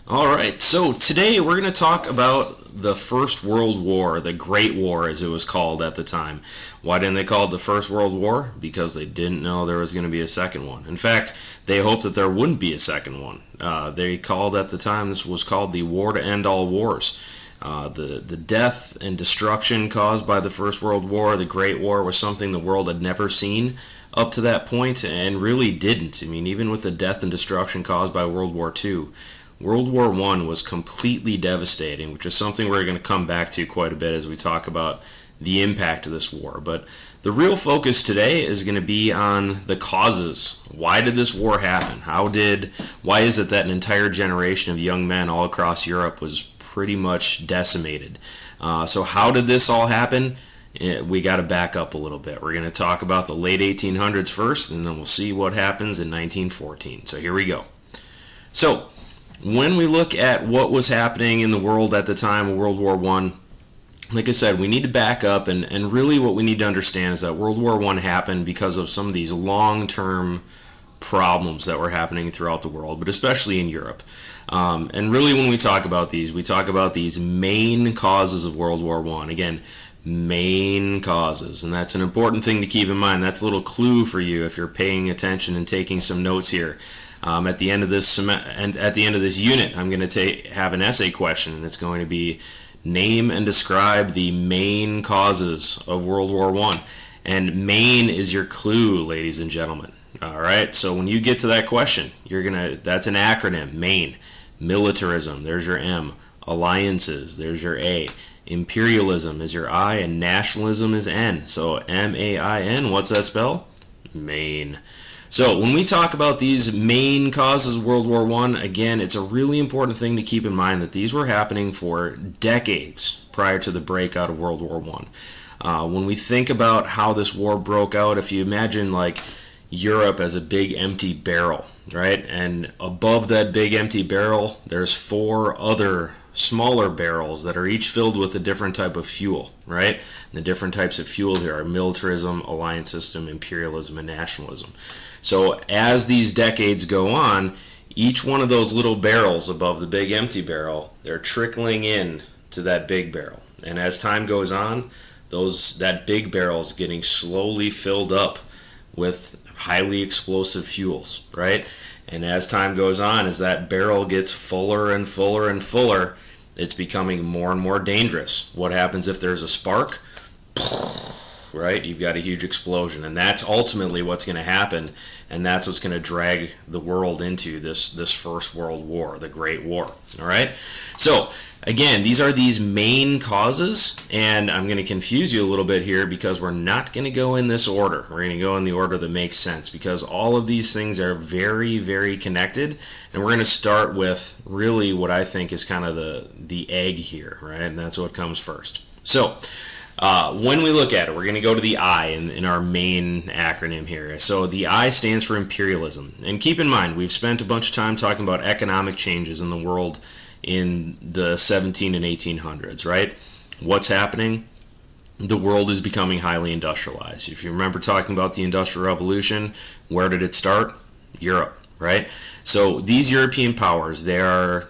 All right, so today we're going to talk about the First World War, the Great War as it was called at the time. Why didn't they call it the First World War? Because they didn't know there was going to be a second one. In fact, they hoped that there wouldn't be a second one. They called at the time, this was called the War to End All Wars. The death and destruction caused by the First World War, the Great War, was something the world had never seen up to that point and really didn't. I mean, even with the death and destruction caused by World War II, World War I was completely devastating, which is something we're going to come back to quite a bit as we talk about the impact of this war. But the real focus today is going to be on the causes. Why did this war happen? Why is it that an entire generation of young men all across Europe was pretty much decimated? So how did this all happen? We got to back up a little bit. We're going to talk about the late 1800s first, and then we'll see what happens in 1914. So here we go. So when we look at what was happening in the world at the time of World War I, like I said, we need to back up, and really what we need to understand is that World War I happened because of some of these long-term problems that were happening throughout the world, but especially in Europe. And really when we talk about these main causes of World War I. Again, main causes, and that's an important thing to keep in mind. That's a little clue for you if you're paying attention and taking some notes here. At the end of this unit, I'm going to have an essay question, and it's going to be name and describe the main causes of World War I. And main is your clue, ladies and gentlemen. All right. So when you get to that question, that's an acronym. Main, militarism. There's your M. Alliances. There's your A. Imperialism is your I, and nationalism is N. So M-A-I-N. What's that spell? Main. So when we talk about these main causes of World War I, again, it's a really important thing to keep in mind that these were happening for decades prior to the breakout of World War I. When we think about how this war broke out, if you imagine like Europe as a big empty barrel, right? And above that big empty barrel, there's 4 other smaller barrels that are each filled with a different type of fuel, right? And the different types of fuel here are militarism, alliance system, imperialism, and nationalism. So as these decades go on, each one of those little barrels above the big empty barrel, they're trickling in to that big barrel. And as time goes on, that big barrel is getting slowly filled up with highly explosive fuels, right? And as time goes on, as that barrel gets fuller and fuller and fuller, it's becoming more and more dangerous. What happens if there's a spark? Right? You've got a huge explosion, and that's ultimately what's going to happen, and that's what's going to drag the world into this First World War, the Great War. All right? So again, these are these main causes, and I'm going to confuse you a little bit here because we're not going to go in this order. We're going to go in the order that makes sense because all of these things are very, very connected, and we're going to start with really what I think is kind of the egg here, right? And that's what comes first. So when we look at it, we're going to go to the I in our main acronym here. So the I stands for imperialism. And keep in mind, we've spent a bunch of time talking about economic changes in the world in the 17 and 1800s, right? What's happening? The world is becoming highly industrialized. If you remember talking about the Industrial Revolution, where did it start? Europe, right? So these European powers, they are,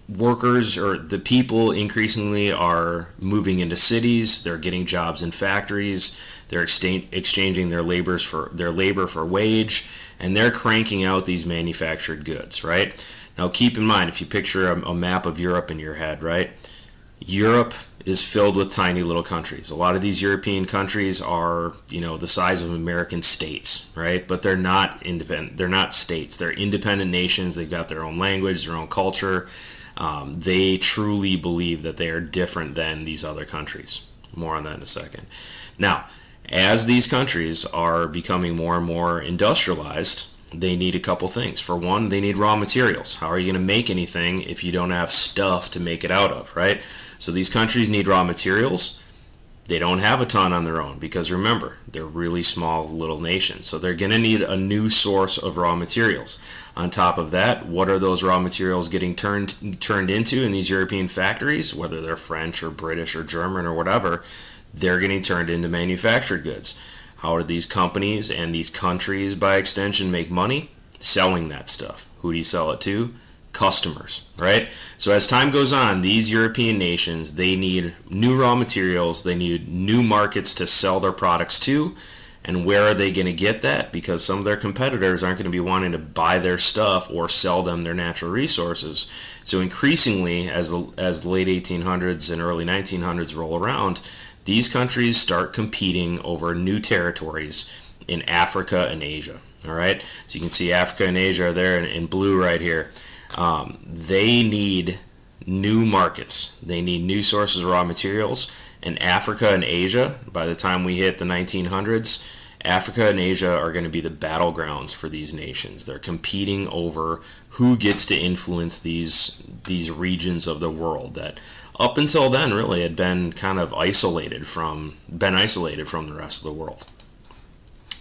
workers, or the people increasingly are moving into cities. They're getting jobs in factories. They're exchanging their labor for wage, and they're cranking out these manufactured goods, right? Now keep in mind, if you picture a map of Europe in your head, right? Europe is filled with tiny little countries. A lot of these European countries are, the size of American states, right? But they're not independent. They're not states. They're independent nations. They've got their own language, their own culture. They truly believe that they are different than these other countries. More on that in a second. Now, as these countries are becoming more and more industrialized, they need a couple things. For one, they need raw materials. How are you going to make anything if you don't have stuff to make it out of, right? So these countries need raw materials. They don't have a ton on their own because remember, they're really small little nations. So they're going to need a new source of raw materials. On top of that, what are those raw materials getting turned into in these European factories, whether they're French or British or German or whatever? They're getting turned into manufactured goods. How are these companies and these countries, by extension, make money? Selling that stuff. Who do you sell it to? customers, right? So as time goes on, these European nations, they need new raw materials, they need new markets to sell their products to. And where are they going to get that? Because some of their competitors aren't going to be wanting to buy their stuff or sell them their natural resources. So increasingly, as the late 1800s and early 1900s roll around, these countries start competing over new territories in Africa and Asia. All right, so you can see Africa and Asia are there in blue right here. They need new markets. They need new sources of raw materials. And Africa and Asia, by the time we hit the 1900s, Africa and Asia are going to be the battlegrounds for these nations. They're competing over who gets to influence these regions of the world that up until then really had been kind of isolated from the rest of the world.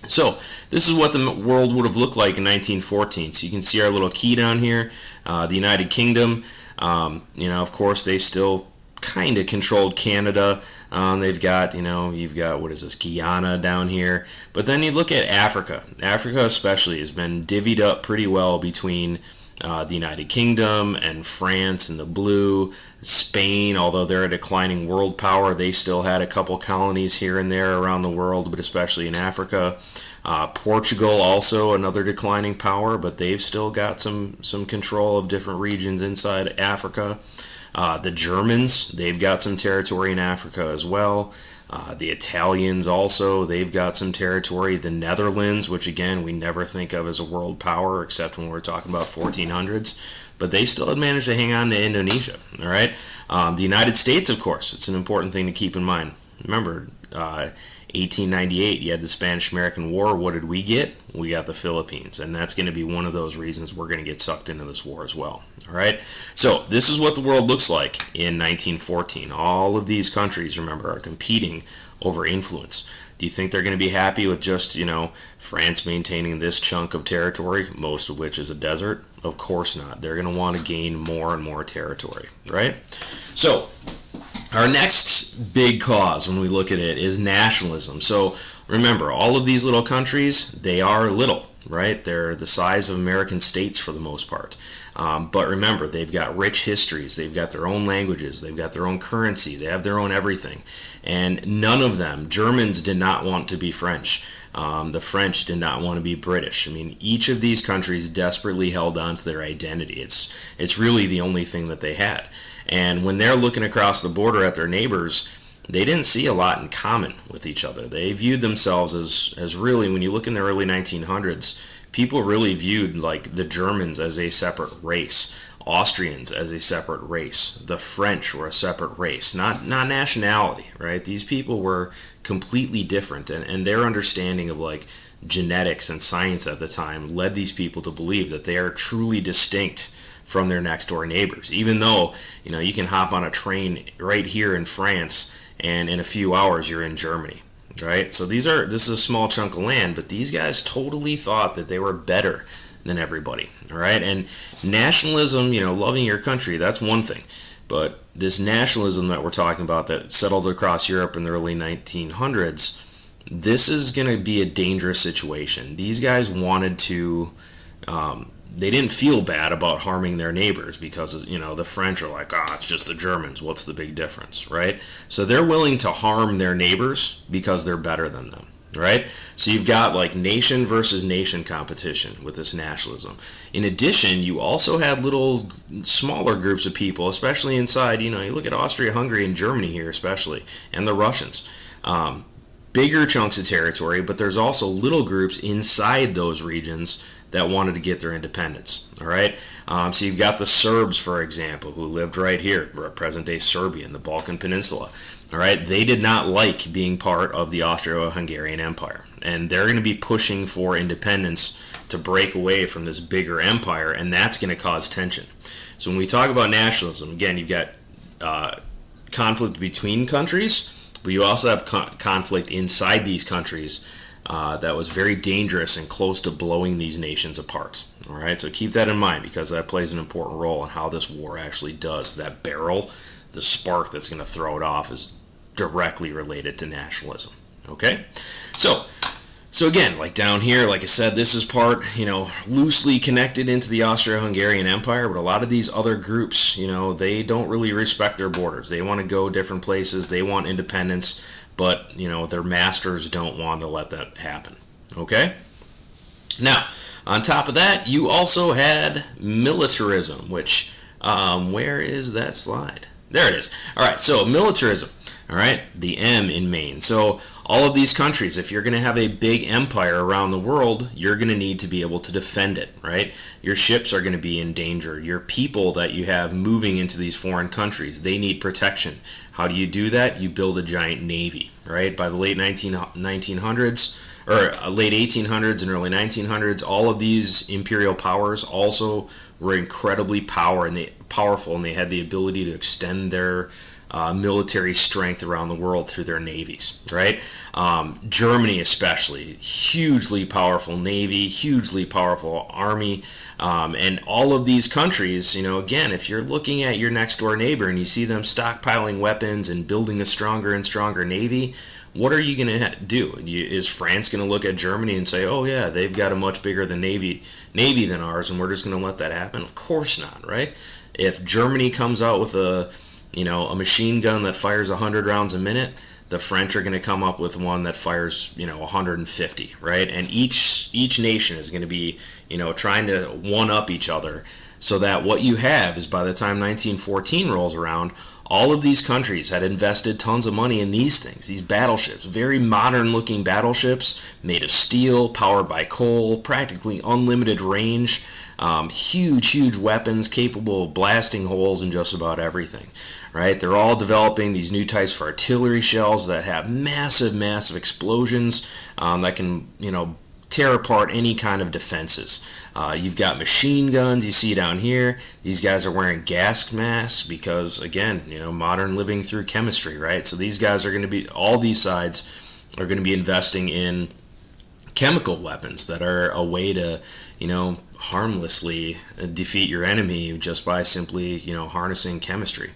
So this is what the world would have looked like in 1914. So you can see our little key down here, the United Kingdom. Of course, they still kind of controlled Canada. They've got, you've got, what is this, Guyana down here. But then you look at Africa. Africa especially has been divvied up pretty well between the United Kingdom and France in the blue. Spain, although they're a declining world power, they still had a couple colonies here and there around the world, but especially in Africa. Portugal, also another declining power, but they've still got some control of different regions inside Africa. The Germans, they've got some territory in Africa as well. The Italians also, they've got some territory. The Netherlands, which again, we never think of as a world power except when we're talking about 1400s, but they still had managed to hang on to Indonesia, all right? The United States, of course, it's an important thing to keep in mind. Remember, 1898, you had the Spanish-American War. What did we get? We got the Philippines, and that's going to be one of those reasons we're going to get sucked into this war as well. All right, so this is what the world looks like in 1914. All of these countries, remember, are competing over influence. Do you think they're going to be happy with just, France maintaining this chunk of territory, most of which is a desert? Of course not. They're going to want to gain more and more territory, right? So our next big cause when we look at it is nationalism. So remember, all of these little countries, they are little, right? They're the size of American states for the most part. But remember, they've got rich histories. They've got their own languages. They've got their own currency. They have their own everything. And none of them, Germans did not want to be French. The French did not want to be British. I mean, each of these countries desperately held on to their identity. It's really the only thing that they had. And when they're looking across the border at their neighbors, they didn't see a lot in common with each other. They viewed themselves as really, when you look in the early 1900s, people really viewed like the Germans as a separate race, Austrians as a separate race, the French were a separate race, not nationality, right? These people were completely different, and their understanding of like genetics and science at the time led these people to believe that they are truly distinct from their next door neighbors, even though you can hop on a train right here in France and in a few hours you're in Germany, right? So this is a small chunk of land, but these guys totally thought that they were better than everybody, all right? And nationalism, loving your country, that's one thing, but this nationalism that we're talking about that settled across Europe in the early 1900s, this is going to be a dangerous situation. These guys wanted to they didn't feel bad about harming their neighbors because, the French are like, it's just the Germans. What's the big difference, right? So they're willing to harm their neighbors because they're better than them, right? So you've got like nation versus nation competition with this nationalism. In addition, you also had little smaller groups of people, especially inside, you look at Austria, Hungary, and Germany here especially, and the Russians. Bigger chunks of territory, but there's also little groups inside those regions that wanted to get their independence, all right? So you've got the Serbs, for example, who lived right here, present-day Serbia, in the Balkan Peninsula, all right? They did not like being part of the Austro-Hungarian Empire, and they're going to be pushing for independence to break away from this bigger empire, and that's going to cause tension. So when we talk about nationalism, again, you've got conflict between countries, but you also have conflict inside these countries that was very dangerous and close to blowing these nations apart. All right, so keep that in mind because that plays an important role in how this war actually does. That barrel, the spark that's going to throw it off, is directly related to nationalism. Okay, so So again, like down here, like I said, this is part, loosely connected into the Austro-Hungarian Empire, but a lot of these other groups, they don't really respect their borders. They want to go different places. They want independence, but, their masters don't want to let that happen. Okay? Now, on top of that, you also had militarism, which, where is that slide? There it is. All right, so militarism, all right, the M in Maine. So all of these countries, if you're going to have a big empire around the world, you're going to need to be able to defend it, right? Your ships are going to be in danger. Your people that you have moving into these foreign countries, they need protection. How do you do that? You build a giant navy, right? By the late 1900s, or late 1800s and early 1900s, all of these imperial powers also were incredibly powerful, and they had the ability to extend their military strength around the world through their navies, right? Germany especially, hugely powerful navy, hugely powerful army, and all of these countries, again, if you're looking at your next door neighbor and you see them stockpiling weapons and building a stronger and stronger navy, what are you going to do? Is France going to look at Germany and say, oh yeah, they've got a much bigger navy than ours, and we're just going to let that happen? Of course not, right? If Germany comes out with a machine gun that fires 100 rounds a minute, the French are going to come up with one that fires, 150, right? And each nation is going to be, trying to one-up each other, so that what you have is, by the time 1914 rolls around, all of these countries had invested tons of money in these things, these battleships, very modern-looking battleships made of steel, powered by coal, practically unlimited range, huge weapons capable of blasting holes in just about everything, right? They're all developing these new types of artillery shells that have massive explosions that can, tear apart any kind of defenses. You've got machine guns you see down here. These guys are wearing gas masks because, again, modern living through chemistry, right? So these guys are going to be, all these sides are going to be investing in chemical weapons that are a way to, harmlessly defeat your enemy just by simply, harnessing chemistry.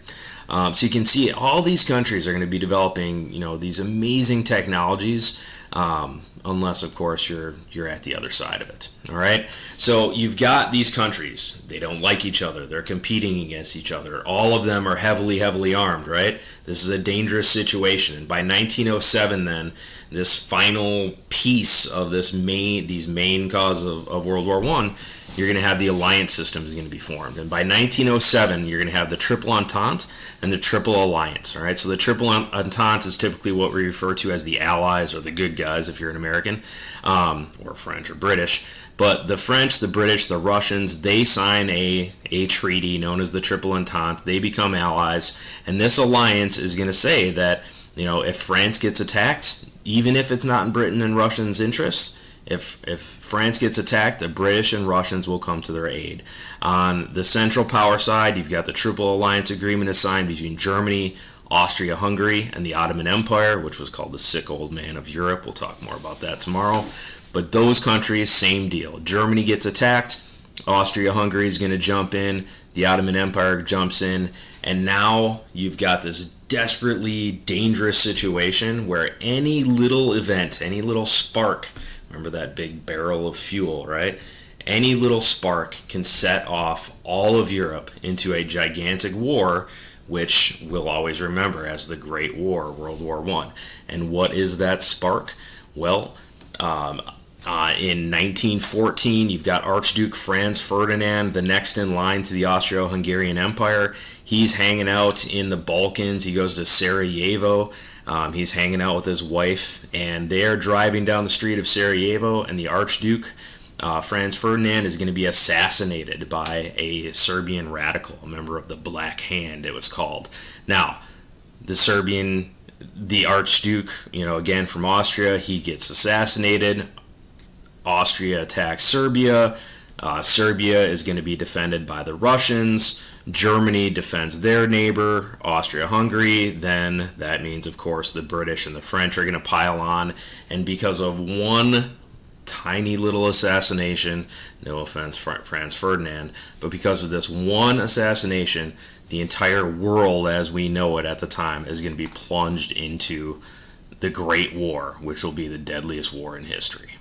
So you can see all these countries are going to be developing, these amazing technologies, unless, of course, you're at the other side of it. All right. So you've got these countries. They don't like each other. They're competing against each other. All of them are heavily armed. Right. This is a dangerous situation. And by 1907, then, this final piece of these main cause of World War I, you're going to have the alliance system is going to be formed. And by 1907, you're going to have the Triple Entente and the Triple Alliance. All right, so the Triple Entente is typically what we refer to as the Allies, or the good guys if you're an American, or French or British. But the French, the British, the Russians, they sign a treaty known as the Triple Entente. They become allies, and this alliance is going to say that, if France gets attacked, even if it's not in Britain and Russians' interests, if France gets attacked, the British and Russians will come to their aid. On the Central Power side, you've got the Triple Alliance Agreement signed between Germany, Austria-Hungary, and the Ottoman Empire, which was called the sick old man of Europe. We'll talk more about that tomorrow. But those countries, same deal. Germany gets attacked, Austria-Hungary is going to jump in, the Ottoman Empire jumps in, and now you've got this desperately dangerous situation where any little event, any little spark, remember that big barrel of fuel, right? Any little spark can set off all of Europe into a gigantic war, which we'll always remember as the Great War, World War I. And what is that spark? Well, in 1914, you've got Archduke Franz Ferdinand, the next in line to the Austro-Hungarian Empire. He's hanging out in the Balkans. He goes to Sarajevo. He's hanging out with his wife, and they're driving down the street of Sarajevo, and the Archduke, Franz Ferdinand, is going to be assassinated by a Serbian radical, a member of the Black Hand, it was called. Now, the Archduke, again from Austria, he gets assassinated. Austria attacks Serbia. Serbia is going to be defended by the Russians. Germany defends their neighbor, Austria-Hungary. Then that means, of course, the British and the French are going to pile on. And because of one tiny little assassination, no offense, Franz Ferdinand, but because of this one assassination, the entire world as we know it at the time is going to be plunged into the Great War, which will be the deadliest war in history.